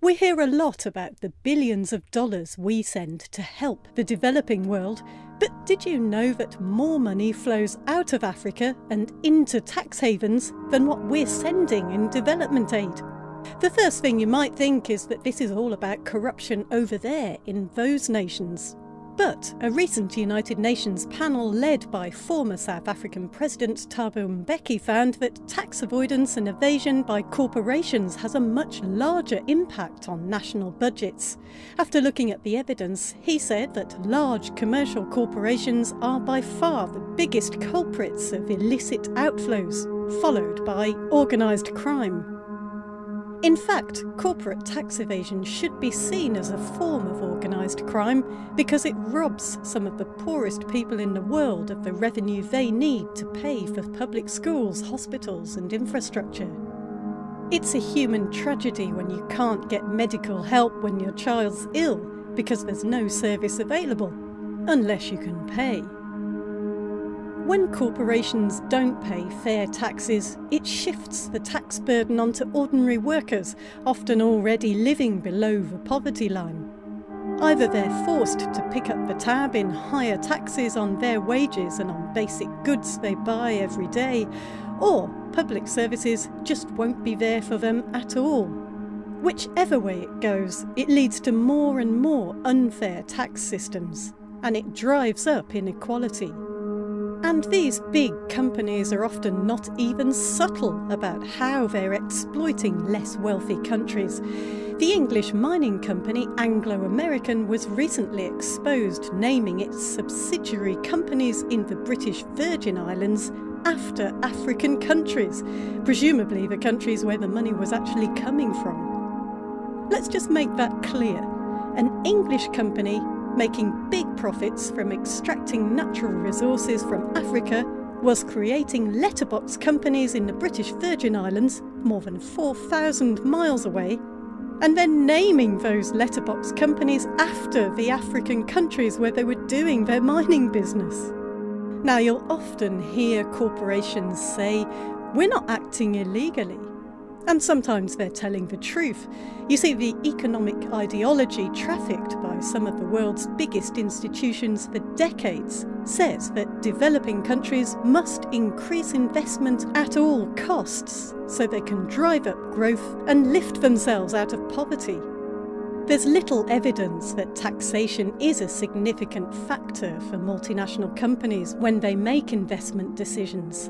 We hear a lot about the billions of dollars we send to help the developing world, but did you know that more money flows out of Africa and into tax havens than what we're sending in development aid? The first thing you might think is that this is all about corruption over there in those nations. But a recent United Nations panel led by former South African President Thabo Mbeki found that tax avoidance and evasion by corporations has a much larger impact on national budgets. After looking at the evidence, he said that large commercial corporations are by far the biggest culprits of illicit outflows, followed by organised crime. In fact, corporate tax evasion should be seen as a form of organised crime because it robs some of the poorest people in the world of the revenue they need to pay for public schools, hospitals and infrastructure. It's a human tragedy when you can't get medical help when your child's ill because there's no service available, unless you can pay. When corporations don't pay fair taxes, it shifts the tax burden onto ordinary workers, often already living below the poverty line. Either they're forced to pick up the tab in higher taxes on their wages and on basic goods they buy every day, or public services just won't be there for them at all. Whichever way it goes, it leads to more and more unfair tax systems, and it drives up inequality. And these big companies are often not even subtle about how they're exploiting less wealthy countries. The English mining company Anglo American was recently exposed, naming its subsidiary companies in the British Virgin Islands after African countries, presumably the countries where the money was actually coming from. Let's just make that clear. An English company making big profits from extracting natural resources from Africa was creating letterbox companies in the British Virgin Islands, more than 4,000 miles away, and then naming those letterbox companies after the African countries where they were doing their mining business. Now, you'll often hear corporations say, "We're not acting illegally." And sometimes they're telling the truth. You see, the economic ideology trafficked by some of the world's biggest institutions for decades says that developing countries must increase investment at all costs so they can drive up growth and lift themselves out of poverty. There's little evidence that taxation is a significant factor for multinational companies when they make investment decisions.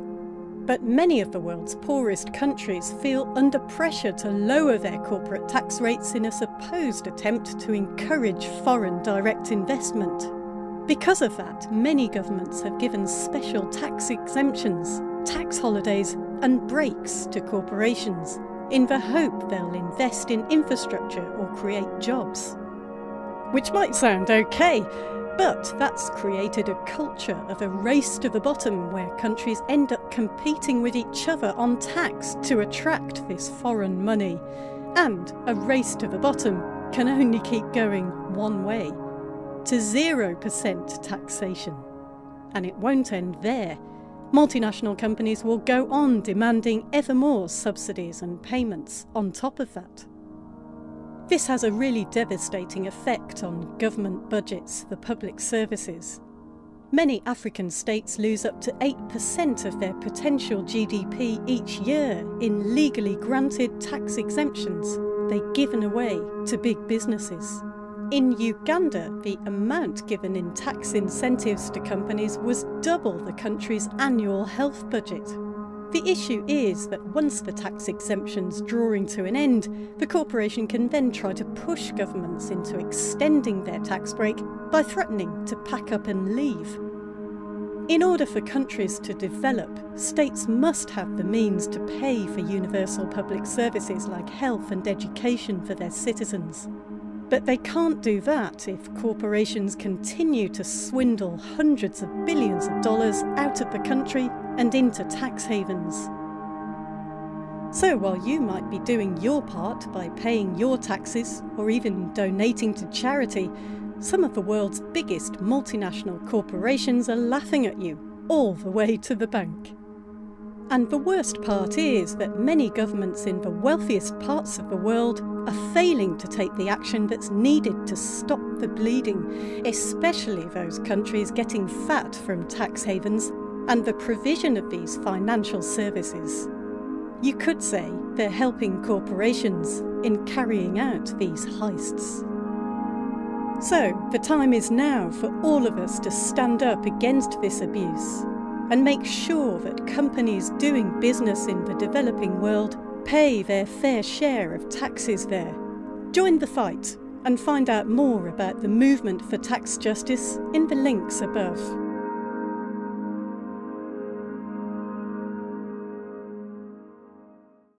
But many of the world's poorest countries feel under pressure to lower their corporate tax rates in a supposed attempt to encourage foreign direct investment. Because of that, many governments have given special tax exemptions, tax holidays and breaks to corporations in the hope they'll invest in infrastructure or create jobs. Which might sound okay, but that's created a culture of a race to the bottom where countries end up competing with each other on tax to attract this foreign money. And a race to the bottom can only keep going one way, to 0% taxation. And it won't end there. Multinational companies will go on demanding ever more subsidies and payments on top of that. This has a really devastating effect on government budgets for public services. Many African states lose up to 8% of their potential GDP each year in legally granted tax exemptions they've given away to big businesses. In Uganda, the amount given in tax incentives to companies was double the country's annual health budget. The issue is that once the tax exemption's drawing to an end, the corporation can then try to push governments into extending their tax break by threatening to pack up and leave. In order for countries to develop, states must have the means to pay for universal public services like health and education for their citizens. But they can't do that if corporations continue to swindle hundreds of billions of dollars out of the country and into tax havens. So while you might be doing your part by paying your taxes or even donating to charity, some of the world's biggest multinational corporations are laughing at you all the way to the bank. And the worst part is that many governments in the wealthiest parts of the world are failing to take the action that's needed to stop the bleeding, especially those countries getting fat from tax havens and the provision of these financial services. You could say they're helping corporations in carrying out these heists. So, the time is now for all of us to stand up against this abuse and make sure that companies doing business in the developing world pay their fair share of taxes there. Join the fight and find out more about the movement for tax justice in the links above.